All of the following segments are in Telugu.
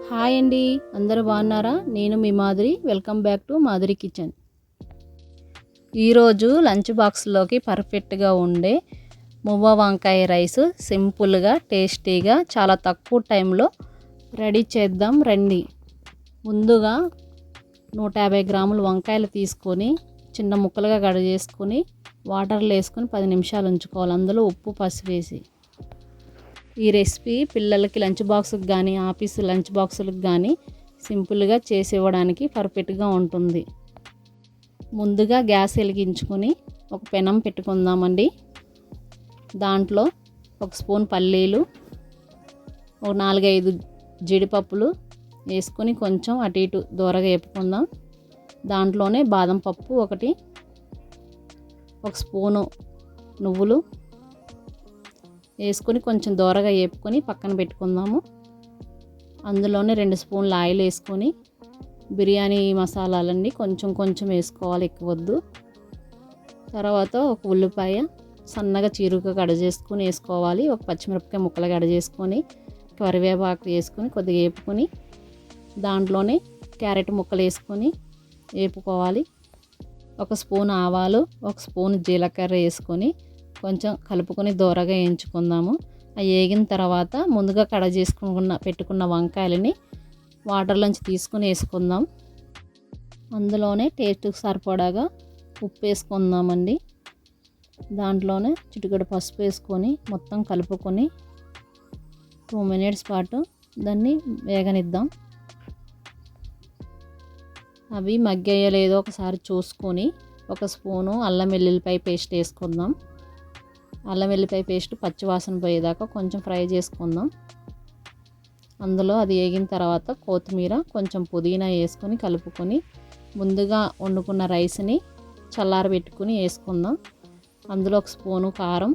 హాయ్ అండి, అందరూ బాగున్నారా? నేను మీ Madhuri. Welcome back to Madhuri kitchen. ఈరోజు లంచ్ బాక్స్లోకి పర్ఫెక్ట్గా ఉండే మువ్వ వంకాయ రైస్ సింపుల్గా టేస్టీగా చాలా తక్కువ టైంలో రెడీ చేద్దాం రండి. ముందుగా 150 గ్రాముల వంకాయలు తీసుకొని చిన్న ముక్కలుగా కట్ చేసుకొని వాటర్లో వేసుకొని 10 నిమిషాలు ఉంచుకోవాలి. అందులో ఉప్పు, పసుపు వేసి. ఈ రెసిపీ పిల్లలకి లంచ్ బాక్స్కి కానీ ఆఫీస్ లంచ్ బాక్సులకు కానీ సింపుల్గా చేసి ఇవ్వడానికి పర్ఫెక్ట్గా ఉంటుంది. ముందుగా గ్యాస్ వెలిగించుకొని ఒక పెనం పెట్టుకుందామండి. దాంట్లో 1 స్పూన్ పల్లీలు, ఒక 4-5 జీడిపప్పులు వేసుకొని కొంచెం అటు ఇటు దూరగా వేపుకుందాం. దాంట్లోనే బాదం పప్పు 1 స్పూను నువ్వులు వేసుకొని కొంచెం దూరగా వేపుకొని పక్కన పెట్టుకుందాము. అందులోనే 2 స్పూన్ల ఆయిల్ వేసుకొని బిర్యానీ మసాలాలన్నీ కొంచెం కొంచెం వేసుకోవాలి, ఎక్కువ వద్దు. తర్వాత ఒక ఉల్లిపాయ సన్నగా చీరుగా కట్ చేసుకొని వేసుకోవాలి. ఒక పచ్చిమిరపకాయ ముక్కలు కట్ చేసుకొని కరివేపాకు వేసుకొని కొద్దిగా వేపుకొని దాంట్లోనే క్యారెట్ ముక్కలు వేసుకొని వేపుకోవాలి. 1 స్పూన్ ఆవాలు, 1 స్పూన్ జీలకర్ర వేసుకొని కొంచెం కలుపుకొని దూరగా వేయించుకుందాము. అవి వేగిన తర్వాత ముందుగా కట్ చేసుకున్న పెట్టుకున్న వంకాయలని వాటర్లోంచి తీసుకొని వేసుకుందాం. అందులోనే టేస్ట్కి సరిపడాగా ఉప్పు వేసుకుందామండి. దాంట్లోనే చిటికెడు పసుపు వేసుకొని మొత్తం కలుపుకొని 2 మినిట్స్ పాటు దాన్ని వేగనిద్దాం. అవి మగ్గాయో లేదో ఒకసారి చూసుకొని 1 స్పూను అల్లం వెల్లుల్లిపాయ పేస్ట్ వేసుకుందాం. అల్లం వెల్లిపాయ పేస్ట్ పచ్చివాసన పోయేదాకా కొంచెం ఫ్రై చేసుకుందాం. అందులో అది వేగిన తర్వాత కొత్తిమీర, కొంచెం పుదీనా వేసుకొని కలుపుకొని ముందుగా వండుకున్న రైస్ని చల్లారబెట్టుకుని వేసుకుందాం. అందులో 1 స్పూను కారం,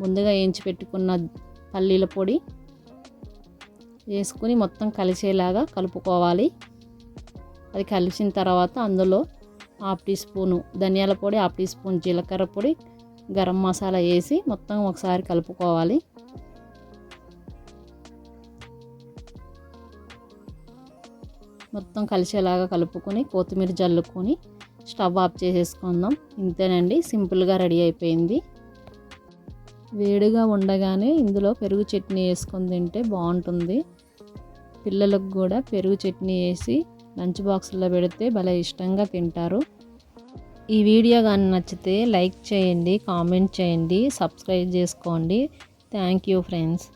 ముందుగా వేయించి పెట్టుకున్న పల్లీల పొడి వేసుకుని మొత్తం కలిసేలాగా కలుపుకోవాలి. అది కలిసిన తర్వాత అందులో 1/2 టీ స్పూను ధనియాల పొడి, 1/2 టీ స్పూన్ జీలకర్ర పొడి, గరం మసాలా వేసి మొత్తం ఒకసారి కలుపుకోవాలి. మొత్తం కలిసేలాగా కలుపుకొని కొత్తిమీర జల్లుకొని స్టవ్ ఆఫ్ చేసేసుకుందాం. ఇంతేనండి, సింపుల్గా రెడీ అయిపోయింది. వేడిగా ఉండగానే ఇందులో పెరుగు చట్నీ వేసుకొని తింటే బాగుంటుంది. పిల్లలకు కూడా పెరుగు చట్నీ వేసి లంచ్ బాక్స్లో పెడితే భలే ఇష్టంగా తింటారు. ఈ వీడియో కానీ నచ్చితే లైక్ చేయండి, కామెంట్ చేయండి, సబ్స్క్రైబ్ చేసుకోండి. Thank you friends.